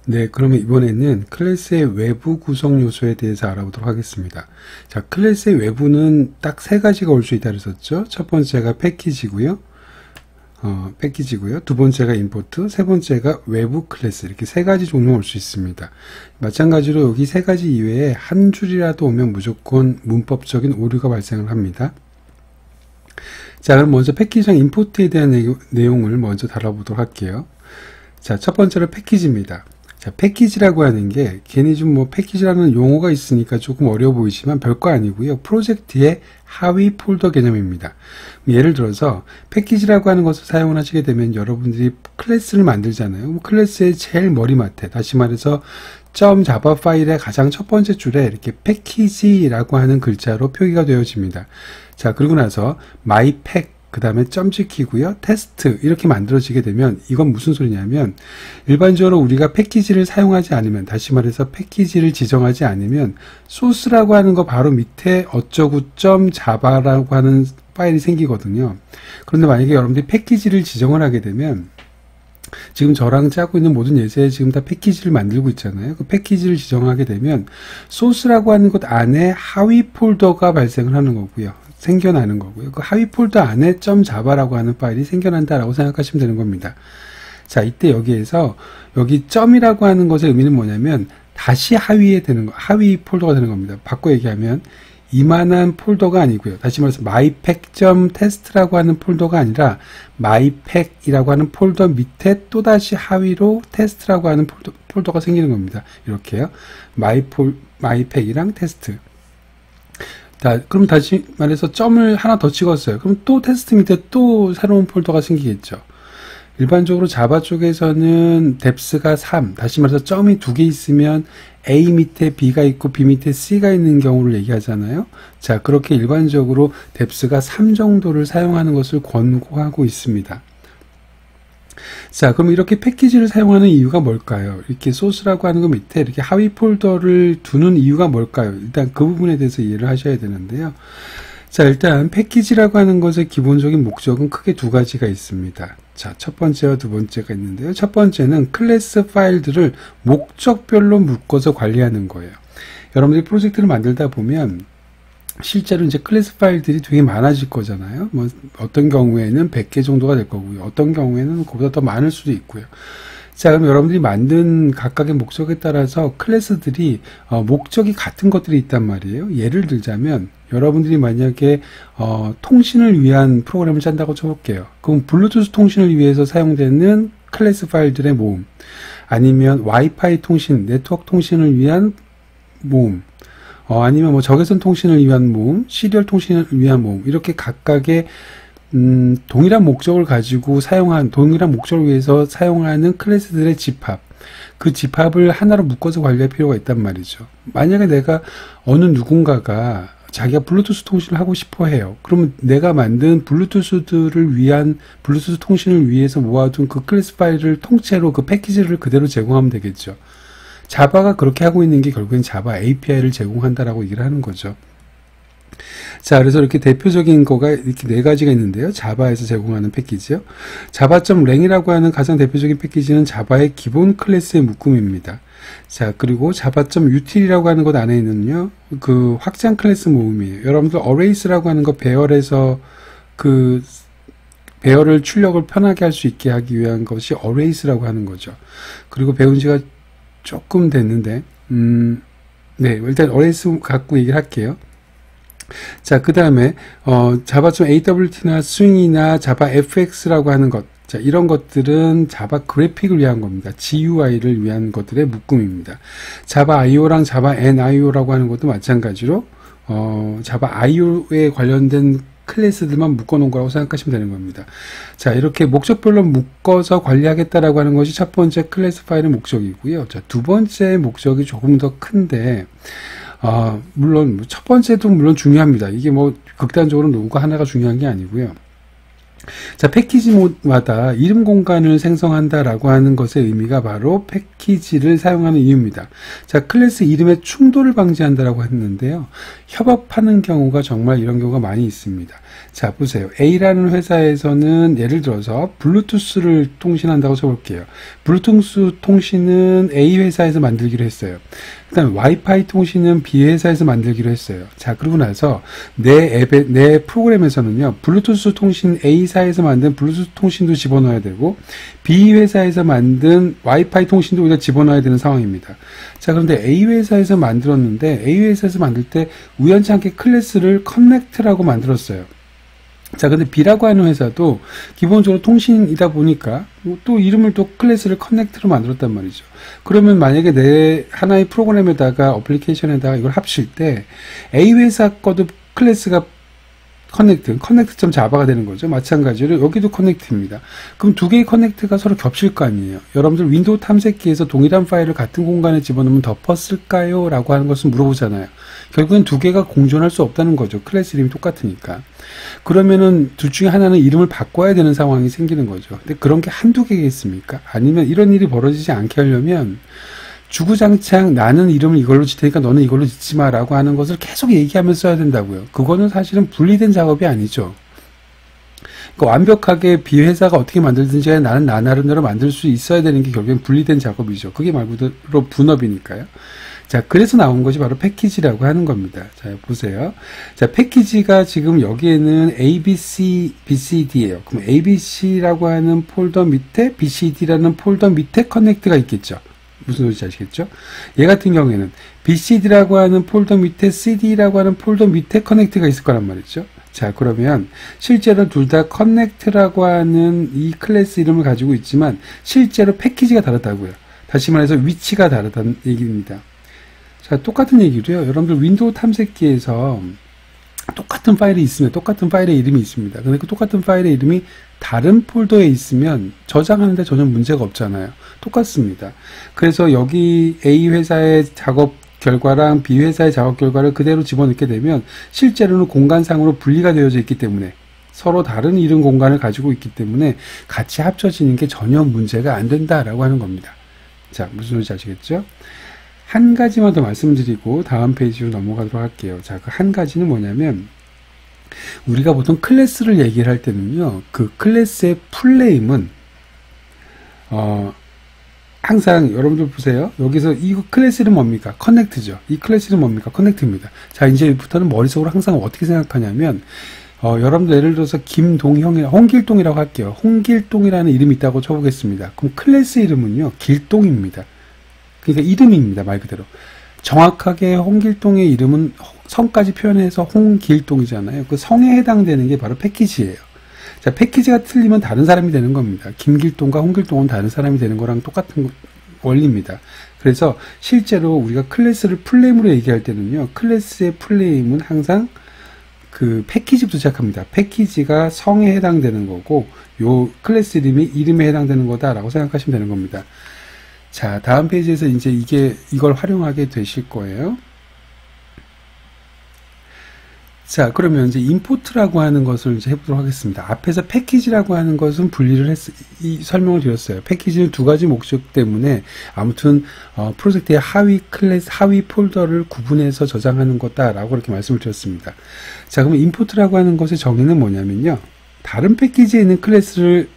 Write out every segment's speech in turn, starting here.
네, 그러면 이번에는 클래스의 외부 구성 요소에 대해서 알아보도록 하겠습니다. 자, 클래스의 외부는 딱 세 가지가 올 수 있다 그랬었죠. 첫 번째가 패키지고요. 두 번째가 임포트, 세 번째가 외부 클래스, 이렇게 세 가지 종류 올 수 있습니다. 마찬가지로 여기 세 가지 이외에 한 줄이라도 오면 무조건 문법적인 오류가 발생을 합니다. 자, 그럼 먼저 패키지랑 임포트에 대한 내용을 먼저 다뤄보도록 할게요. 자, 첫 번째로 패키지입니다. 자, 패키지라고 하는 게 괜히 좀 뭐 패키지라는 용어가 있으니까 조금 어려워 보이지만 별거 아니고요. 프로젝트의 하위 폴더 개념입니다. 예를 들어서 패키지라고 하는 것을 사용을 하시게 되면 여러분들이 클래스를 만들잖아요. 클래스의 제일 머리맡에, 다시 말해서 .java 파일의 가장 첫 번째 줄에 이렇게 패키지라고 하는 글자로 표기가 되어집니다. 자, 그리고 나서 mypack, 그 다음에 점 찍히고요. 테스트, 이렇게 만들어지게 되면 이건 무슨 소리냐면 일반적으로 우리가 패키지를 사용하지 않으면, 다시 말해서 패키지를 지정하지 않으면 소스라고 하는 거 바로 밑에 어쩌고 .java라고 하는 파일이 생기거든요. 그런데 만약에 여러분들이 패키지를 지정을 하게 되면, 지금 저랑 짜고 있는 모든 예제에 지금 다 패키지를 만들고 있잖아요. 그 패키지를 지정하게 되면 소스라고 하는 것 안에 하위 폴더가 발생을 하는 거고요. 생겨나는 거고요. 그 하위 폴더 안에 .java라고 하는 파일이 생겨난다라고 생각하시면 되는 겁니다. 자, 이때 여기에서 여기 점이라고 하는 것의 의미는 뭐냐면 다시 하위에 되는 거, 하위 폴더가 되는 겁니다. 바꿔 얘기하면 이만한 폴더가 아니고요. 다시 말해서 mypack.test라고 하는 폴더가 아니라 mypack이라고 하는 폴더 밑에 또다시 하위로 테스트라고 하는 폴더가 생기는 겁니다. 이렇게요. mypack이랑 테스트. 자, 그럼 다시 말해서 점을 하나 더 찍었어요. 그럼 또 테스트 밑에 또 새로운 폴더가 생기겠죠. 일반적으로 자바 쪽에서는 deps가 3, 다시 말해서 점이 두 개 있으면 A 밑에 B가 있고 B 밑에 C가 있는 경우를 얘기하잖아요. 자, 그렇게 일반적으로 deps가 3 정도를 사용하는 것을 권고하고 있습니다. 자, 그럼 이렇게 패키지를 사용하는 이유가 뭘까요? 이렇게 소스라고 하는 것 밑에 이렇게 하위 폴더를 두는 이유가 뭘까요? 일단 그 부분에 대해서 이해를 하셔야 되는데요. 자, 일단 패키지라고 하는 것의 기본적인 목적은 크게 두 가지가 있습니다. 자, 첫 번째와 두 번째가 있는데요. 첫 번째는 클래스 파일들을 목적별로 묶어서 관리하는 거예요. 여러분들이 프로젝트를 만들다 보면 실제로 이제 클래스 파일들이 되게 많아질 거잖아요. 뭐 어떤 경우에는 100개 정도가 될 거고요. 어떤 경우에는 그보다 더 많을 수도 있고요. 자, 그럼 여러분들이 만든 각각의 목적에 따라서 클래스들이 목적이 같은 것들이 있단 말이에요. 예를 들자면 여러분들이 만약에 통신을 위한 프로그램을 짠다고 쳐볼게요. 그럼 블루투스 통신을 위해서 사용되는 클래스 파일들의 모음, 아니면 와이파이 통신, 네트워크 통신을 위한 모음, 아니면 뭐 적외선 통신을 위한 모음, 시리얼 통신을 위한 모음, 이렇게 각각의 동일한 목적을 가지고 동일한 목적을 위해서 사용하는 클래스들의 집합, 그 집합을 하나로 묶어서 관리할 필요가 있단 말이죠. 만약에 내가 어느 누군가가 자기가 블루투스 통신을 하고 싶어 해요. 그러면 내가 만든 블루투스 통신을 위해서 모아둔 그 클래스 파일을 통째로 그 패키지를 그대로 제공하면 되겠죠. 자바가 그렇게 하고 있는 게 결국엔 자바 API를 제공한다라고 얘기를 하는 거죠. 자, 그래서 이렇게 대표적인 거가 이렇게 네 가지가 있는데요. 자바에서 제공하는 패키지요. java.lang이라고 하는 가장 대표적인 패키지는 자바의 기본 클래스의 묶음입니다. 자, 그리고 java.util이라고 하는 것 안에는요, 그 확장 클래스 모음이에요. 여러분들 arrays라고 하는 거 배열에서 그 배열을 출력을 편하게 할 수 있게 하기 위한 것이 arrays라고 하는 거죠. 그리고 배운 지가 조금 됐는데, 네, 일단 arrays 갖고 얘기를 할게요. 자, 그 다음에 java.awt나 swing이나 javafx라고 하는 것, 자, 이런 것들은 자바 그래픽을 위한 겁니다. GUI를 위한 것들의 묶음입니다. 자바 IO랑 자바 NIO라고 하는 것도 마찬가지로 자바 IO에 관련된 클래스들만 묶어놓은 거라고 생각하시면 되는 겁니다. 자, 이렇게 목적별로 묶어서 관리하겠다라고 하는 것이 첫 번째 클래스 파일의 목적이고요. 자, 두 번째 목적이 조금 더 큰데, 물론 첫 번째도 물론 중요합니다. 이게 뭐 극단적으로 누구가 하나가 중요한 게 아니고요. 자, 패키지마다 이름 공간을 생성한다라고 하는 것의 의미가 바로 패키지를 사용하는 이유입니다. 자, 클래스 이름의 충돌을 방지한다라고 했는데요. 협업하는 경우가 정말 이런 경우가 많이 있습니다. 자, 보세요. A라는 회사에서는 예를 들어서 블루투스를 통신한다고 쳐볼게요. 블루투스 통신은 A 회사에서 만들기로 했어요. 그 다음에 와이파이 통신은 B 회사에서 만들기로 했어요. 자, 그러고 나서 내 프로그램에서는요, 블루투스 통신 A사에서 만든 블루투스 통신도 집어넣어야 되고, B 회사에서 만든 와이파이 통신도 우리가 집어넣어야 되는 상황입니다. 자, 그런데 A 회사에서 만들었는데, A 회사에서 만들 때 우연찮게 클래스를 커넥트라고 만들었어요. 자, 근데 B라고 하는 회사도 기본적으로 통신이다 보니까 또 이름을 또 클래스를 커넥트로 만들었단 말이죠. 그러면 만약에 내 하나의 프로그램에다가 어플리케이션에다가 이걸 합칠 때 A 회사 거도 클래스가 커넥트.자바가 자바가 되는 거죠. 마찬가지로 여기도 커넥트입니다. 그럼 두 개의 커넥트가 서로 겹칠 거 아니에요. 여러분들 윈도우 탐색기에서 동일한 파일을 같은 공간에 집어넣으면 덮었을까요? 라고 하는 것을 물어보잖아요. 결국엔 두 개가 공존할 수 없다는 거죠. 클래스 이름이 똑같으니까. 그러면은 둘 중에 하나는 이름을 바꿔야 되는 상황이 생기는 거죠. 근데 그런 게 한두 개겠습니까? 아니면 이런 일이 벌어지지 않게 하려면 주구장창 나는 이름을 이걸로 짓 테니까 너는 이걸로 짓지 마 라고 하는 것을 계속 얘기하면서 써야 된다고요. 그거는 사실은 분리된 작업이 아니죠. 그러니까 완벽하게 비회사가 어떻게 만들든지 나는 나 나름대로 만들 수 있어야 되는 게 결국엔 분리된 작업이죠. 그게 말 그대로 분업이니까요. 자, 그래서 나온 것이 바로 패키지라고 하는 겁니다. 자, 보세요. 자, 패키지가 지금 여기에는 ABC, BCD예요. 그럼 ABC라고 하는 폴더 밑에 BCD라는 폴더 밑에 커넥트가 있겠죠. 무슨 소리인지 아시겠죠? 얘 같은 경우에는 BCD라고 하는 폴더 밑에 CD라고 하는 폴더 밑에 커넥트가 있을 거란 말이죠. 자, 그러면 실제로 둘 다 커넥트라고 하는 이 클래스 이름을 가지고 있지만 실제로 패키지가 다르다고요. 다시 말해서 위치가 다르다는 얘기입니다. 자, 똑같은 얘기로요. 여러분들 윈도우 탐색기에서 똑같은 파일이 있으면 똑같은 파일의 이름이 있습니다. 근데 그 똑같은 파일의 이름이 다른 폴더에 있으면 저장하는데 전혀 문제가 없잖아요. 똑같습니다. 그래서 여기 A 회사의 작업 결과랑 B 회사의 작업 결과를 그대로 집어넣게 되면 실제로는 공간상으로 분리가 되어져 있기 때문에 서로 다른 이름 공간을 가지고 있기 때문에 같이 합쳐지는 게 전혀 문제가 안 된다라고 하는 겁니다. 자, 무슨 소리인지 아시겠죠? 한 가지만 더 말씀드리고 다음 페이지로 넘어가도록 할게요. 자, 그 한 가지는 뭐냐면 우리가 보통 클래스를 얘기를 할 때는요, 그 클래스의 풀네임은 항상 여러분들 보세요. 여기서 이 클래스는 뭡니까? 커넥트죠. 이 클래스는 뭡니까? 커넥트입니다. 자, 이제부터는 머릿속으로 항상 어떻게 생각하냐면 여러분들 예를 들어서 김동형이나 홍길동이라고 할게요. 홍길동이라는 이름이 있다고 쳐보겠습니다. 그럼 클래스 이름은요, 길동입니다. 그러니까 이름입니다. 말 그대로. 정확하게 홍길동의 이름은 성까지 표현해서 홍길동이잖아요. 그 성에 해당되는 게 바로 패키지예요. 자, 패키지가 틀리면 다른 사람이 되는 겁니다. 김길동과 홍길동은 다른 사람이 되는 거랑 똑같은 원리입니다. 그래서 실제로 우리가 클래스를 풀네임으로 얘기할 때는요, 클래스의 풀네임은 항상 그 패키지부터 시작합니다. 패키지가 성에 해당되는 거고, 요 클래스 이름이 이름에 해당되는 거다라고 생각하시면 되는 겁니다. 자, 다음 페이지에서 이제 이걸 활용하게 되실 거예요. 자, 그러면 이제 임포트라고 하는 것을 이제 해보도록 하겠습니다. 앞에서 패키지라고 하는 것은 분리를 설명을 드렸어요. 패키지는 두 가지 목적 때문에 아무튼 프로젝트의 하위 폴더를 구분해서 저장하는 거다라고 이렇게 말씀을 드렸습니다. 자, 그러면 임포트라고 하는 것의 정의는 뭐냐면요, 다른 패키지에 있는 클래스를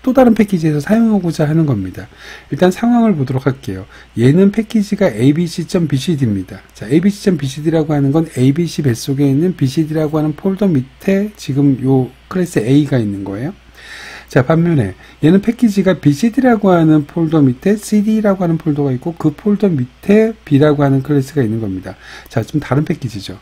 또 다른 패키지에서 사용하고자 하는 겁니다. 일단 상황을 보도록 할게요. 얘는 패키지가 abc.bcd입니다. 자, abc.bcd라고 하는 건 abc 뱃속에 있는 bcd라고 하는 폴더 밑에 지금 요 클래스 A가 있는 거예요. 자, 반면에 얘는 패키지가 bcd라고 하는 폴더 밑에 cd라고 하는 폴더가 있고 그 폴더 밑에 b라고 하는 클래스가 있는 겁니다. 자, 좀 다른 패키지죠.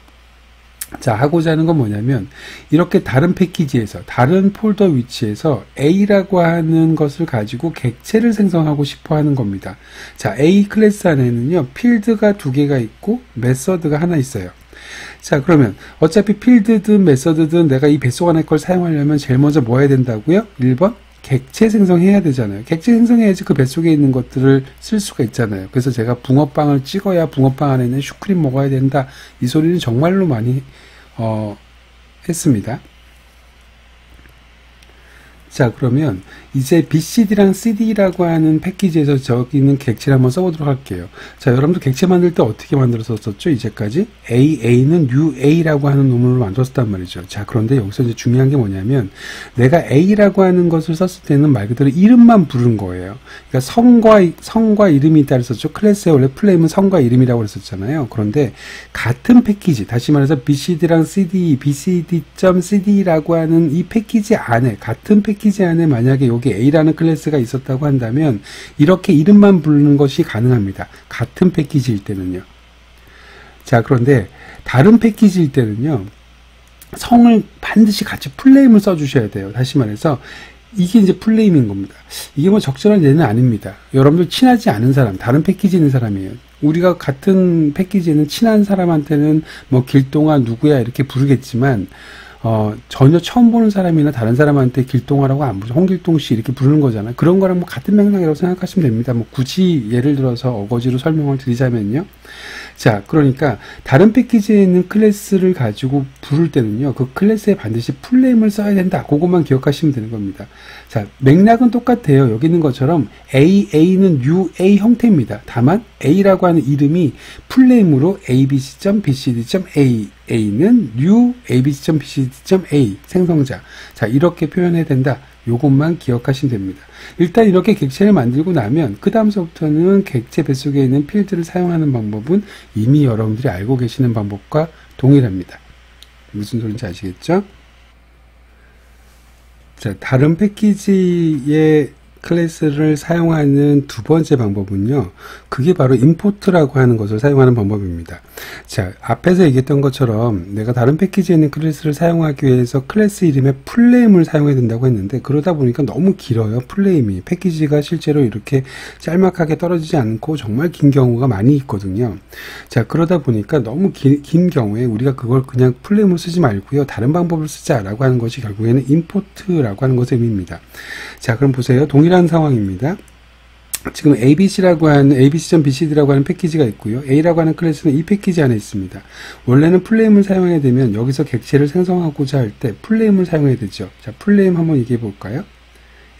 자, 하고자 하는 건 뭐냐면 이렇게 다른 패키지에서 다른 폴더 위치에서 A라고 하는 것을 가지고 객체를 생성하고 싶어 하는 겁니다. 자, A 클래스 안에는요, 필드가 두 개가 있고 메서드가 하나 있어요. 자, 그러면 어차피 필드든 메서드든 내가 이 뱃속 안에 걸 사용하려면 제일 먼저 뭐 해야 된다고요? 1번 객체 생성해야 되잖아요. 객체 생성해야지 그 뱃속에 있는 것들을 쓸 수가 있잖아요. 그래서 제가 붕어빵을 찍어야 붕어빵 안에 있는 슈크림 먹어야 된다, 이 소리는 정말로 많이 했습니다. 자, 그러면 이제 BCD랑 CD라고 하는 패키지에서 저기 있는 객체를 한번 써보도록 할게요. 자, 여러분들 객체 만들 때 어떻게 만들었었죠? 이제까지 AA는 UA라고 하는 놈으로 만들었단 말이죠. 자, 그런데 여기서 이제 중요한 게 뭐냐면 내가 A라고 하는 것을 썼을 때는 말 그대로 이름만 부른 거예요. 그러니까 성과 이름이 있다 그랬었죠. 클래스에 원래 플레임은 성과 이름이라고 그랬었잖아요. 그런데 같은 패키지, 다시 말해서 BCD랑 CD, BCD.CD라고 하는 이 패키지 안에, 같은 패키지 안에 만약에 여기 A라는 클래스가 있었다고 한다면 이렇게 이름만 부르는 것이 가능합니다. 같은 패키지일 때는요. 자, 그런데 다른 패키지일 때는요. 성을 반드시 같이 풀네임을 써주셔야 돼요. 다시 말해서 이게 이제 풀네임인 겁니다. 이게 뭐 적절한 예는 아닙니다. 여러분들 친하지 않은 사람, 다른 패키지 있는 사람이에요. 우리가 같은 패키지에는 친한 사람한테는 뭐 길동아 누구야 이렇게 부르겠지만 전혀 처음 보는 사람이나 다른 사람한테 길동아라고 안 부르죠. 홍길동 씨 이렇게 부르는 거잖아요. 그런 거랑 뭐 같은 맥락이라고 생각하시면 됩니다. 뭐 굳이 예를 들어서 어거지로 설명을 드리자면요. 자, 그러니까 다른 패키지에 있는 클래스를 가지고 부를 때는요. 그 클래스에 반드시 풀네임을 써야 된다. 그것만 기억하시면 되는 겁니다. 자, 맥락은 똑같아요. 여기 있는 것처럼 AA는 UA 형태입니다. 다만 A라고 하는 이름이 풀네임으로 abc.bcd.a A는 new abc.bcd.a 생성자. 자, 이렇게 표현해야 된다. 요것만 기억하시면 됩니다. 일단 이렇게 객체를 만들고 나면 그 다음서부터는 객체 뱃속에 있는 필드를 사용하는 방법은 이미 여러분들이 알고 계시는 방법과 동일합니다. 무슨 소리인지 아시겠죠? 자, 다른 패키지의 클래스를 사용하는 두 번째 방법은요. 그게 바로 임포트라고 하는 것을 사용하는 방법입니다. 자, 앞에서 얘기했던 것처럼 내가 다른 패키지에 있는 클래스를 사용하기 위해서 클래스 이름에 풀네임을 사용해야 된다고 했는데 그러다 보니까 너무 길어요. 풀네임이. 패키지가 실제로 이렇게 짤막하게 떨어지지 않고 정말 긴 경우가 많이 있거든요. 자, 그러다 보니까 너무 긴 경우에 우리가 그걸 그냥 풀네임을 쓰지 말고요. 다른 방법을 쓰자라고 하는 것이 결국에는 임포트라고 하는 것의 의미입니다. 자, 그럼 보세요. 동일한 상황입니다. 지금 abc라고 하는 abc.bcd라고 하는 패키지가 있고요. a라고 하는 클래스는 이 패키지 안에 있습니다. 원래는 풀네임을 사용해야 되면 여기서 객체를 생성하고자 할 때 풀네임을 사용해야 되죠. 자, 풀네임 한번 얘기해 볼까요?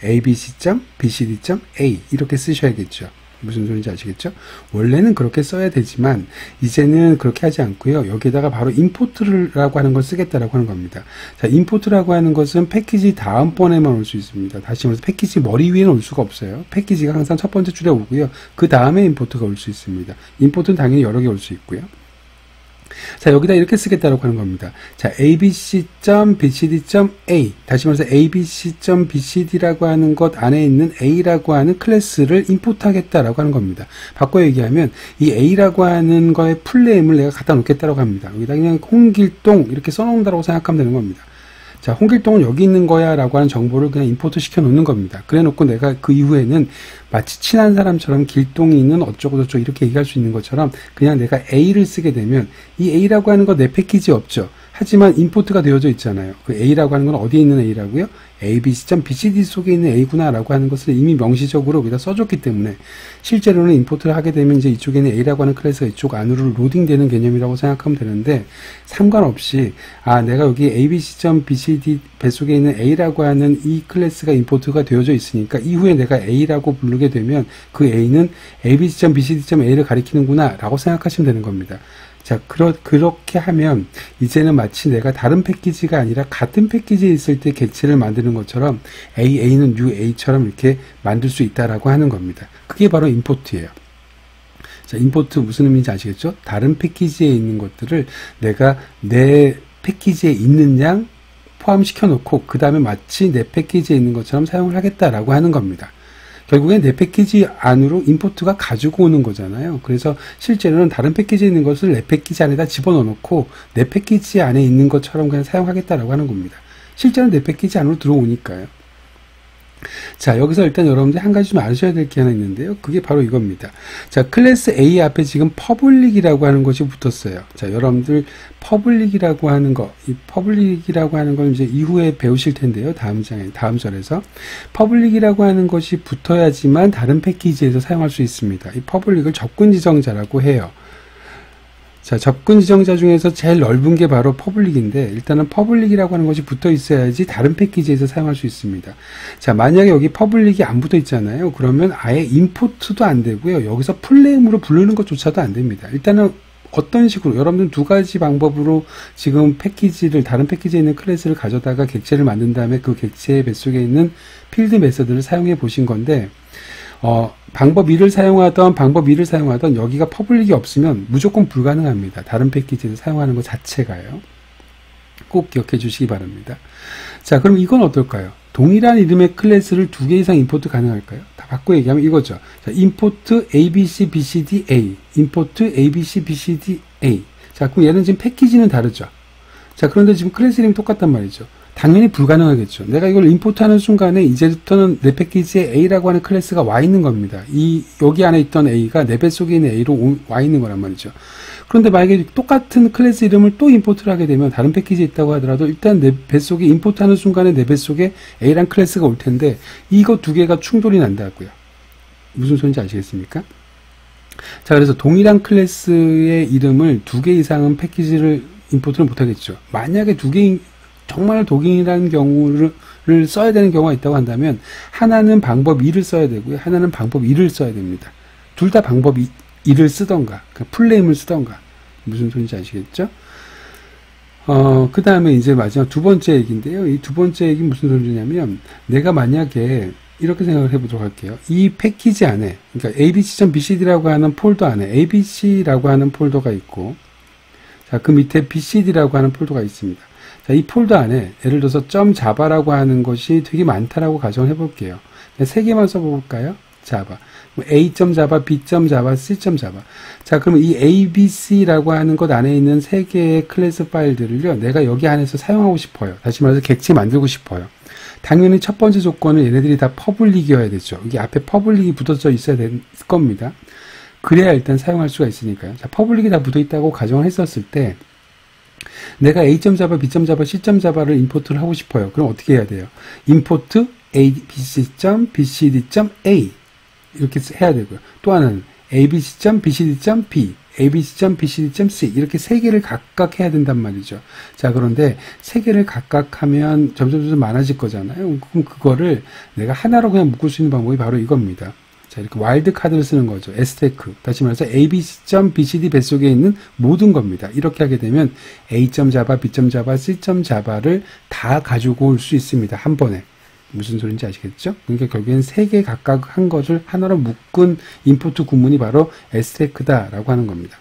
abc.bcd.a 이렇게 쓰셔야겠죠. 무슨 소리인지 아시겠죠? 원래는 그렇게 써야 되지만 이제는 그렇게 하지 않고요. 여기다가 바로 임포트라고 하는 걸 쓰겠다라고 하는 겁니다. 자, 임포트라고 하는 것은 패키지 다음번에만 올 수 있습니다. 다시 말해서 패키지 머리 위에는 올 수가 없어요. 패키지가 항상 첫 번째 줄에 오고요. 그 다음에 임포트가 올 수 있습니다. 임포트는 당연히 여러 개 올 수 있고요. 자, 여기다 이렇게 쓰겠다라고 하는 겁니다. 자, abc.bcd.a 다시 말해서 abc.bcd라고 하는 것 안에 있는 a라고 하는 클래스를 임포트하겠다라고 하는 겁니다. 바꿔 얘기하면 이 a라고 하는 거의 풀네임을 내가 갖다 놓겠다라고 합니다. 여기다 그냥 홍길동 이렇게 써놓는다고 생각하면 되는 겁니다. 자, 홍길동은 여기 있는 거야 라고 하는 정보를 그냥 임포트 시켜 놓는 겁니다. 그래 놓고 내가 그 이후에는 마치 친한 사람처럼 길동이 있는 어쩌고 저쩌고 이렇게 얘기할 수 있는 것처럼 그냥 내가 A를 쓰게 되면 이 A라고 하는 거 내 패키지 없죠. 하지만 임포트가 되어져 있잖아요. 그 A라고 하는 건 어디에 있는 A라고요? abc.bcd 속에 있는 A구나 라고 하는 것을 이미 명시적으로 여기다 써줬기 때문에 실제로는 임포트를 하게 되면 이제 이쪽에 있는 A라고 하는 클래스가 이쪽 안으로 로딩되는 개념이라고 생각하면 되는데 상관없이 내가 여기 abc.bcd 뱃속에 있는 A라고 하는 이 클래스가 임포트가 되어져 있으니까 이후에 내가 A라고 부르게 되면 그 A는 abc.bcd.a를 가리키는구나 라고 생각하시면 되는 겁니다. 자, 그렇게 하면 이제는 마치 내가 다른 패키지가 아니라 같은 패키지에 있을 때 객체를 만드는 것처럼 AA는 UA처럼 이렇게 만들 수 있다라고 하는 겁니다. 그게 바로 임포트예요. 자, 임포트 무슨 의미인지 아시겠죠? 다른 패키지에 있는 것들을 내가 내 패키지에 있는 양 포함시켜 놓고 그 다음에 마치 내 패키지에 있는 것처럼 사용을 하겠다라고 하는 겁니다. 결국엔 내 패키지 안으로 임포트가 가지고 오는 거잖아요. 그래서 실제로는 다른 패키지에 있는 것을 내 패키지 안에다 집어넣어 놓고 내 패키지 안에 있는 것처럼 그냥 사용하겠다라고 하는 겁니다. 실제로는 내 패키지 안으로 들어오니까요. 자, 여기서 일단 여러분들이 한 가지 좀 아셔야 될 게 하나 있는데요. 그게 바로 이겁니다. 자, 클래스 A 앞에 지금 퍼블릭이라고 하는 것이 붙었어요. 자, 여러분들 퍼블릭이라고 하는 거, 이 퍼블릭이라고 하는 걸 이제 이후에 배우실 텐데요. 다음 절에서 퍼블릭이라고 하는 것이 붙어야지만 다른 패키지에서 사용할 수 있습니다. 이 퍼블릭을 접근 지정자라고 해요. 자, 접근 지정자 중에서 제일 넓은 게 바로 퍼블릭인데, 일단은 퍼블릭이라고 하는 것이 붙어 있어야지 다른 패키지에서 사용할 수 있습니다. 자, 만약에 여기 퍼블릭이 안 붙어 있잖아요. 그러면 아예 임포트도 안 되고요. 여기서 풀네임으로 부르는 것조차도 안 됩니다. 일단은 어떤 식으로, 여러분들 두 가지 방법으로 지금 패키지를, 다른 패키지에 있는 클래스를 가져다가 객체를 만든 다음에 그 객체의 뱃속에 있는 필드 메서드를 사용해 보신 건데, 방법 1을 사용하던 여기가 퍼블릭이 없으면 무조건 불가능합니다. 다른 패키지를 사용하는 것 자체가요. 꼭 기억해 주시기 바랍니다. 자, 그럼 이건 어떨까요? 동일한 이름의 클래스를 2개 이상 임포트 가능할까요? 다 바꿔 얘기하면 이거죠. 자, import abc bcd a, import abc bcd a. 자, 그럼 얘는 지금 패키지는 다르죠. 자, 그런데 지금 클래스 이름이 똑같단 말이죠. 당연히 불가능하겠죠. 내가 이걸 임포트하는 순간에 이제부터는 내 패키지에 A라고 하는 클래스가 와 있는 겁니다. 여기 안에 있던 A가 내 뱃속에 있는 A로 와 있는 거란 말이죠. 그런데 만약에 똑같은 클래스 이름을 또 임포트를 하게 되면 다른 패키지에 있다고 하더라도 일단 내 뱃속에 임포트하는 순간에 내 뱃속에 A란 클래스가 올 텐데 이거 두 개가 충돌이 난다고요. 무슨 소리인지 아시겠습니까? 자, 그래서 동일한 클래스의 이름을 2개 이상은 패키지를 임포트를 못하겠죠. 만약에 정말 동일한 경우를 써야 되는 경우가 있다고 한다면 하나는 방법 2를 써야 되고요. 하나는 방법 2를 써야 됩니다. 둘 다 방법 2를 쓰던가 풀네임을 쓰던가. 무슨 소리인지 아시겠죠? 그 다음에 이제 마지막 두 번째 얘기인데요. 이 두 번째 얘기는 무슨 소리냐면 내가 만약에 이렇게 생각을 해보도록 할게요. 이 패키지 안에, 그러니까 abc.bcd라고 하는 폴더 안에 abc라고 하는 폴더가 있고, 자, 그 밑에 bcd라고 하는 폴더가 있습니다. 자, 이 폴더 안에 예를 들어서 .java라고 하는 것이 되게 많다라고 가정을 해볼게요. 세 개만 써볼까요? java. a.java, b.java, c.java. 자, 그러면 이 abc라고 하는 것 안에 있는 세 개의 클래스 파일들을요, 내가 여기 안에서 사용하고 싶어요. 다시 말해서 객체 만들고 싶어요. 당연히 첫 번째 조건은 얘네들이 다 퍼블릭이어야 되죠. 여기 앞에 퍼블릭이 붙어져 있어야 될 겁니다. 그래야 일단 사용할 수가 있으니까요. 자, 퍼블릭이 다 붙어 있다고 가정을 했었을 때, 내가 a.java, b.java, c.java를 임포트를 하고 싶어요. 그럼 어떻게 해야 돼요? import abc.bcd.a 이렇게 해야 되고요. 또 하나는 abc.bcd.b, abc.bcd.c 이렇게 세 개를 각각 해야 된단 말이죠. 자, 그런데 세 개를 각각 하면 점점 많아질 거잖아요. 그럼 그거를 내가 하나로 그냥 묶을 수 있는 방법이 바로 이겁니다. 자, 이렇게 와일드 카드를 쓰는 거죠. sstack. 다시 말해서 abc.bcd 뱃속에 있는 모든 겁니다. 이렇게 하게 되면 a.java, b.java, c.java를 다 가지고 올 수 있습니다. 한 번에. 무슨 소리인지 아시겠죠? 그러니까 결국엔 세 개 각각 한 것을 하나로 묶은 인포트 구문이 바로 stack다라고 하는 겁니다.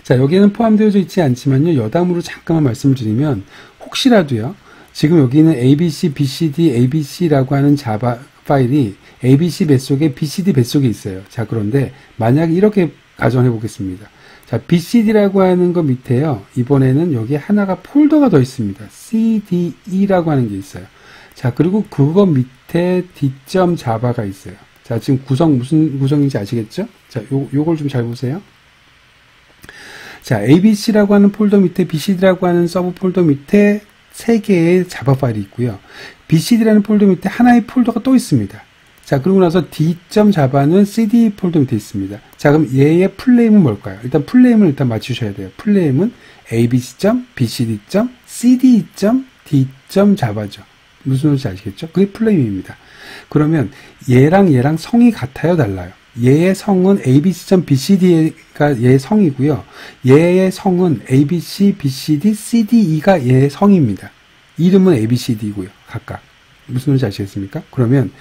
자, 여기에는 포함되어져 있지 않지만요. 여담으로 잠깐만 말씀을 드리면 혹시라도요. 지금 여기는 abc, bcd, abc라고 하는 자바 파일이 abc 뱃속에 bcd 뱃속에 있어요. 자, 그런데 만약에 이렇게 가정해 보겠습니다. 자, bcd라고 하는 거 밑에요. 이번에는 여기 하나가 폴더가 더 있습니다. cde라고 하는 게 있어요. 자, 그리고 그거 밑에 d.java가 있어요. 자, 지금 무슨 구성인지 아시겠죠? 자, 요걸 좀 잘 보세요. 자, abc라고 하는 폴더 밑에 bcd라고 하는 서브 폴더 밑에 세 개의 자바 파일이 있고요. bcd라는 폴더 밑에 하나의 폴더가 또 있습니다. 자, 그러고 나서 d.java는 cd 폴더 밑에 있습니다. 자, 그럼 얘의 풀네임은 뭘까요? 일단 풀네임을 일단 맞추셔야 돼요. 풀네임은 abc.bcd.cd.d.java죠. 무슨 소리인지 아시겠죠? 그게 풀네임입니다. 그러면 얘랑 성이 같아요, 달라요? 얘의 성은 abc.bcd가 얘의 성이고요. 얘의 성은 abc, bcd, cde가 얘의 성입니다. 이름은 abcd고요, 각각. 무슨 소리인지 아시겠습니까? 그러면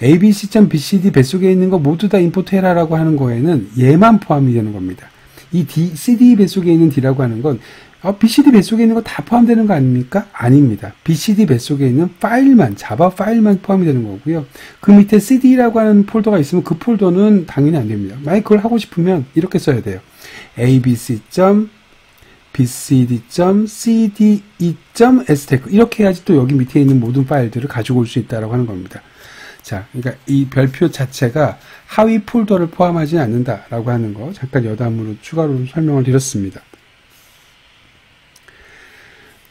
abc.bcd 뱃속에 있는 거 모두 다 임포트해라라고 하는 거에는 얘만 포함이 되는 겁니다. 이 cd 뱃속에 있는 d라고 하는 건 bcd 뱃속에 있는 거 다 포함되는 거 아닙니까? 아닙니다. bcd 뱃속에 있는 파일만, 자바 파일만 포함이 되는 거고요. 그 밑에 cd라고 하는 폴더가 있으면 그 폴더는 당연히 안 됩니다. 만약 그걸 하고 싶으면 이렇게 써야 돼요. abc.bcd.cde.stack 이렇게 해야지 또 여기 밑에 있는 모든 파일들을 가지고 올 수 있다라고 하는 겁니다. 자, 그러니까 이 별표 자체가 하위 폴더를 포함하지 않는다라고 하는 거 잠깐 여담으로 추가로 설명을 드렸습니다.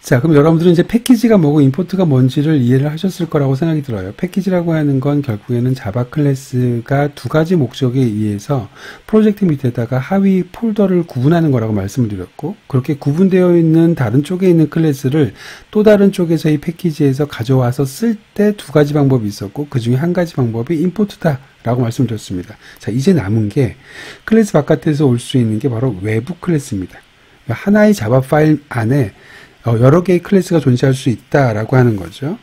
자, 그럼 여러분들은 이제 패키지가 뭐고 임포트가 뭔지를 이해를 하셨을 거라고 생각이 들어요. 패키지라고 하는 건 결국에는 자바 클래스가 두 가지 목적에 의해서 프로젝트 밑에다가 하위 폴더를 구분하는 거라고 말씀을 드렸고, 그렇게 구분되어 있는 다른 쪽에 있는 클래스를 또 다른 쪽에서 이 패키지에서 가져와서 쓸 때 두 가지 방법이 있었고, 그 중에 한 가지 방법이 임포트다 라고 말씀드렸습니다. 자, 이제 남은 게 클래스 바깥에서 올 수 있는 게 바로 외부 클래스입니다. 하나의 자바 파일 안에 여러 개의 클래스가 존재할 수 있다라고 하는 거죠.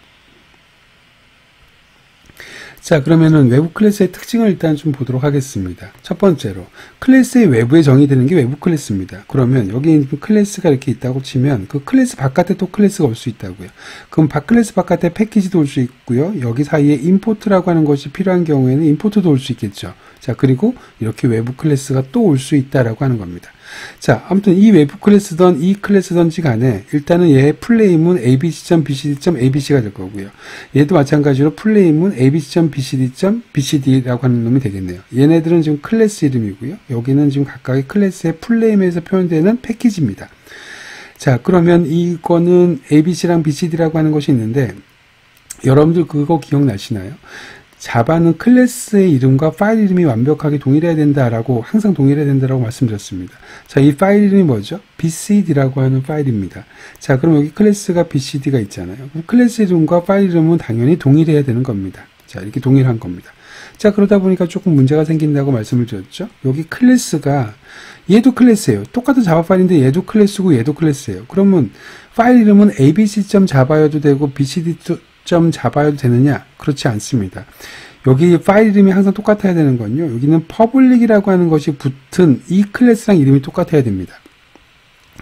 자, 그러면은 외부 클래스의 특징을 일단 좀 보도록 하겠습니다. 첫 번째로 클래스의 외부에 정의되는 게 외부 클래스입니다. 그러면 여기 있는 클래스가 이렇게 있다고 치면 그 클래스 바깥에 또 클래스가 올 수 있다고요. 그럼 클래스 바깥에 패키지도 올 수 있고요. 여기 사이에 임포트라고 하는 것이 필요한 경우에는 임포트도 올 수 있겠죠. 자, 그리고 이렇게 외부 클래스가 또 올 수 있다라고 하는 겁니다. 자, 아무튼 이 외부 클래스든 이 클래스든지 간에 일단은 얘의 풀네임은 abc.bcd.abc가 될 거고요. 얘도 마찬가지로 풀네임은 abc.bcd.bcd라고 하는 놈이 되겠네요. 얘네들은 지금 클래스 이름이고요. 여기는 지금 각각의 클래스의 풀네임에서 표현되는 패키지입니다. 자, 그러면 이거는 abc랑 bcd라고 하는 것이 있는데 여러분들 그거 기억나시나요? 자바는 클래스의 이름과 파일 이름이 완벽하게 동일해야 된다라고 항상 동일해야 된다라고 말씀드렸습니다. 자, 이 파일 이름이 뭐죠? bcd라고 하는 파일입니다. 자, 그럼 여기 클래스가 bcd가 있잖아요. 클래스 이름과 파일 이름은 당연히 동일해야 되는 겁니다. 자, 이렇게 동일한 겁니다. 자, 그러다 보니까 조금 문제가 생긴다고 말씀을 드렸죠. 여기 클래스가 얘도 클래스예요. 똑같은 자바 파일인데 얘도 클래스고 얘도 클래스예요. 그러면 파일 이름은 abc.java여도 되고 bcd.java여도 되느냐? 그렇지 않습니다. 여기 파일 이름이 항상 똑같아야 되는 건요. 여기는 public이라고 하는 것이 붙은 이 클래스랑 이름이 똑같아야 됩니다.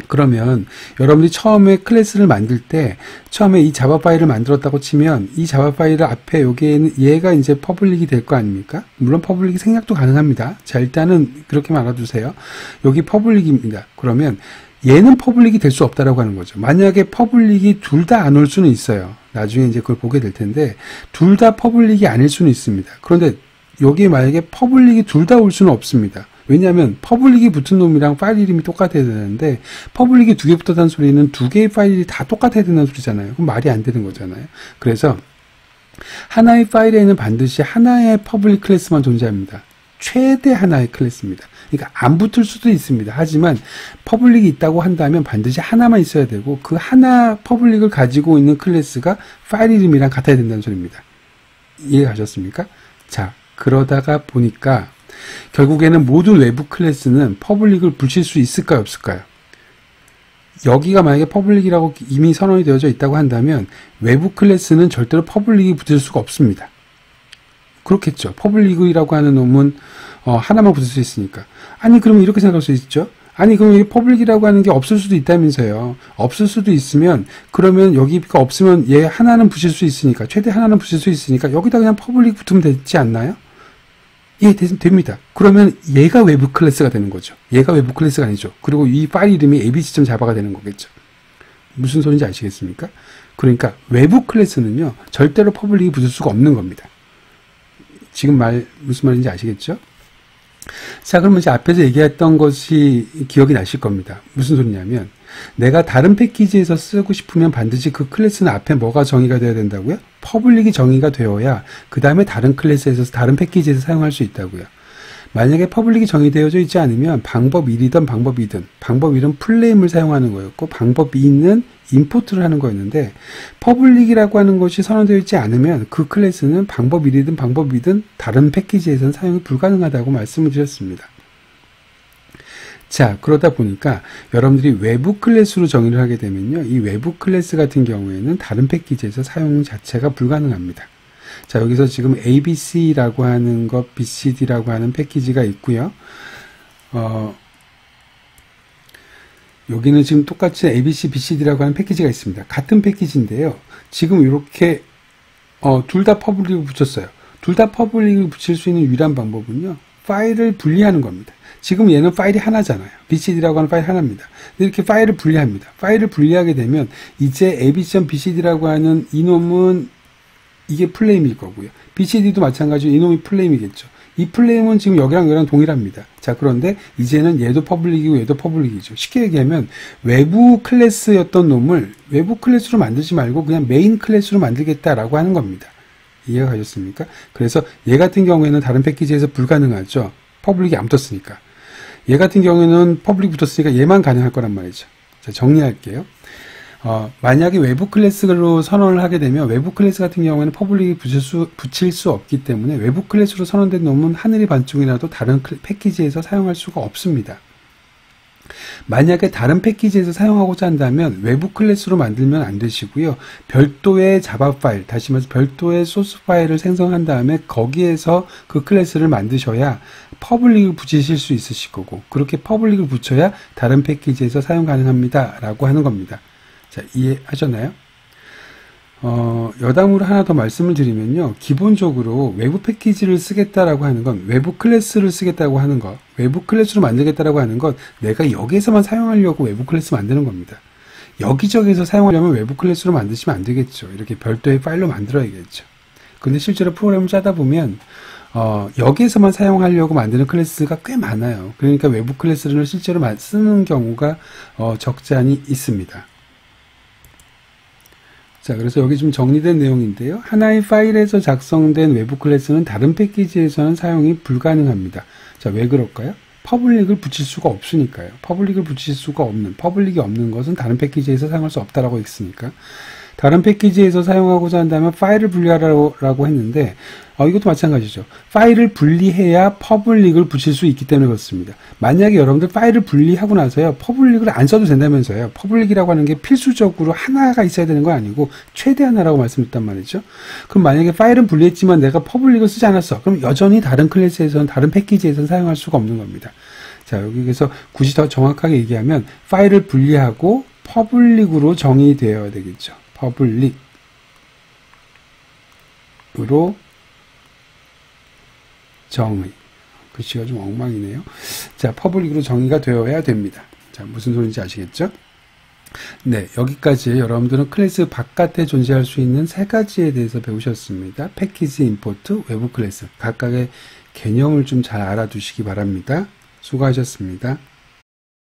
그러면 여러분들이 처음에 클래스를 만들 때 처음에 이 자바 파일을 만들었다고 치면 이 자바 파일 앞에 여기에는 얘가 이제 퍼블릭이 될 거 아닙니까? 물론 퍼블릭이 생략도 가능합니다. 자, 일단은 그렇게 알아두세요. 여기 퍼블릭입니다. 그러면 얘는 퍼블릭이 될 수 없다라고 하는 거죠. 만약에 퍼블릭이 둘 다 안 올 수는 있어요. 나중에 이제 그걸 보게 될 텐데 둘 다 퍼블릭이 아닐 수는 있습니다. 그런데 여기 만약에 퍼블릭이 둘 다 올 수는 없습니다. 왜냐하면 퍼블릭이 붙은 놈이랑 파일 이름이 똑같아야 되는데 퍼블릭이 두 개 붙었다는 소리는 두 개의 파일이 다 똑같아야 된다는 소리잖아요. 그럼 말이 안 되는 거잖아요. 그래서 하나의 파일에는 반드시 하나의 퍼블릭 클래스만 존재합니다. 최대 하나의 클래스입니다. 그러니까 안 붙을 수도 있습니다. 하지만 퍼블릭이 있다고 한다면 반드시 하나만 있어야 되고 그 하나 퍼블릭을 가지고 있는 클래스가 파일 이름이랑 같아야 된다는 소리입니다. 이해가셨습니까? 자, 그러다가 보니까 결국에는 모든 외부 클래스는 퍼블릭을 붙일 수 있을까요? 없을까요? 여기가 만약에 퍼블릭이라고 이미 선언이 되어져 있다고 한다면 외부 클래스는 절대로 퍼블릭이 붙을 수가 없습니다. 그렇겠죠. 퍼블릭이라고 하는 놈은 하나만 붙을 수 있으니까. 아니, 그러면 이렇게 생각할 수 있죠. 아니, 그럼 이 퍼블릭이라고 하는 게 없을 수도 있다면서요. 없을 수도 있으면 그러면 여기가 없으면 얘 하나는 붙일 수 있으니까 최대 하나는 붙일 수 있으니까 여기다 그냥 퍼블릭 붙으면 되지 않나요? 예, 됩니다. 그러면 얘가 외부 클래스가 되는 거죠. 얘가 외부 클래스가 아니죠. 그리고 이 파일 이름이 abc.java가 되는 거겠죠. 무슨 소리인지 아시겠습니까? 그러니까 외부 클래스는요, 절대로 퍼블릭이 붙을 수가 없는 겁니다. 지금 무슨 말인지 아시겠죠? 자, 그러면 이제 앞에서 얘기했던 것이 기억이 나실 겁니다. 무슨 소리냐면, 내가 다른 패키지에서 쓰고 싶으면 반드시 그 클래스는 앞에 뭐가 정의가 되어야 된다고요? 퍼블릭이 정의가 되어야 그 다음에 다른 클래스에서 다른 패키지에서 사용할 수 있다고요. 만약에 퍼블릭이 정의되어져 있지 않으면 방법 1이든 방법 2든 방법 1은 풀네임을 사용하는 거였고 방법 2는 임포트를 하는 거였는데 퍼블릭이라고 하는 것이 선언되어 있지 않으면 그 클래스는 방법 1이든 방법 2든 다른 패키지에서는 사용이 불가능하다고 말씀을 드렸습니다. 자, 그러다 보니까 여러분들이 외부 클래스로 정의를 하게 되면요. 이 외부 클래스 같은 경우에는 다른 패키지에서 사용 자체가 불가능합니다. 자, 여기서 지금 ABC라고 하는 것, BCD라고 하는 패키지가 있고요. 여기는 지금 똑같이 ABC, BCD라고 하는 패키지가 있습니다. 같은 패키지인데요. 지금 이렇게 둘 다 퍼블릭을 붙였어요. 둘 다 퍼블릭을 붙일 수 있는 유일한 방법은요. 파일을 분리하는 겁니다. 지금 얘는 파일이 하나잖아요. BCD라고 하는 파일 하나입니다. 근데 이렇게 파일을 분리합니다. 파일을 분리하게 되면 이제 abc.bcd라고 하는 이놈은 이게 풀네임일 거고요. BCD도 마찬가지로 이놈이 풀네임이겠죠. 이 플레임은 지금 여기랑 여기랑 동일합니다. 자, 그런데 이제는 얘도 퍼블릭이고 얘도 퍼블릭이죠. 쉽게 얘기하면 외부 클래스였던 놈을 외부 클래스로 만들지 말고 그냥 메인 클래스로 만들겠다라고 하는 겁니다. 이해가 가셨습니까? 그래서 얘 같은 경우에는 다른 패키지에서 불가능하죠. 퍼블릭이 안 붙었으니까. 얘 같은 경우에는 퍼블릭 붙었으니까 얘만 가능할 거란 말이죠. 자, 정리할게요. 만약에 외부 클래스로 선언을 하게 되면 외부 클래스 같은 경우에는 퍼블릭이 붙일 수 없기 때문에 외부 클래스로 선언된 놈은 하늘이 반쪽이라도 다른 패키지에서 사용할 수가 없습니다. 만약에 다른 패키지에서 사용하고자 한다면 외부 클래스로 만들면 안 되시고요. 별도의 자바 파일, 다시 말해서 별도의 소스 파일을 생성한 다음에 거기에서 그 클래스를 만드셔야 퍼블릭을 붙이실 수 있으실 거고, 그렇게 퍼블릭을 붙여야 다른 패키지에서 사용 가능합니다 라고 하는 겁니다. 자, 이해하셨나요? 여담으로 하나 더 말씀을 드리면요. 기본적으로 외부 패키지를 쓰겠다라고 하는 건, 외부 클래스를 쓰겠다고 하는 것, 외부 클래스로 만들겠다라고 하는 것, 내가 여기에서만 사용하려고 외부 클래스 만드는 겁니다. 여기저기에서 사용하려면 외부 클래스로 만드시면 안 되겠죠. 이렇게 별도의 파일로 만들어야겠죠. 근데 실제로 프로그램을 짜다 보면, 여기에서만 사용하려고 만드는 클래스가 꽤 많아요. 그러니까 외부 클래스를 실제로 쓰는 경우가 적지 않이 있습니다. 자, 그래서 여기 좀 정리된 내용인데요. 하나의 파일에서 작성된 외부 클래스는 다른 패키지에서는 사용이 불가능합니다. 자, 왜 그럴까요? 퍼블릭을 붙일 수가 없으니까요. 퍼블릭을 붙일 수가 없는, 퍼블릭이 없는 것은 다른 패키지에서 사용할 수 없다라고 했으니까. 다른 패키지에서 사용하고자 한다면 파일을 분리하라고 했는데, 이것도 마찬가지죠. 파일을 분리해야 퍼블릭을 붙일 수 있기 때문에 그렇습니다. 만약에 여러분들 파일을 분리하고 나서요, 퍼블릭을 안 써도 된다면서요. 퍼블릭이라고 하는 게 필수적으로 하나가 있어야 되는 건 아니고 최대 하나라고 말씀드렸단 말이죠. 그럼 만약에 파일은 분리했지만 내가 퍼블릭을 쓰지 않았어. 그럼 여전히 다른 클래스에서는, 다른 패키지에서는 사용할 수가 없는 겁니다. 자, 여기서 굳이 더 정확하게 얘기하면 파일을 분리하고 퍼블릭으로 정의되어야 되겠죠. 퍼블릭으로 정의. 글씨가 좀 엉망이네요. 자, 퍼블릭으로 정의가 되어야 됩니다. 자, 무슨 소리인지 아시겠죠? 네, 여기까지 여러분들은 클래스 바깥에 존재할 수 있는 세 가지에 대해서 배우셨습니다. 패키지, 임포트, 외부 클래스. 각각의 개념을 좀 잘 알아두시기 바랍니다. 수고하셨습니다.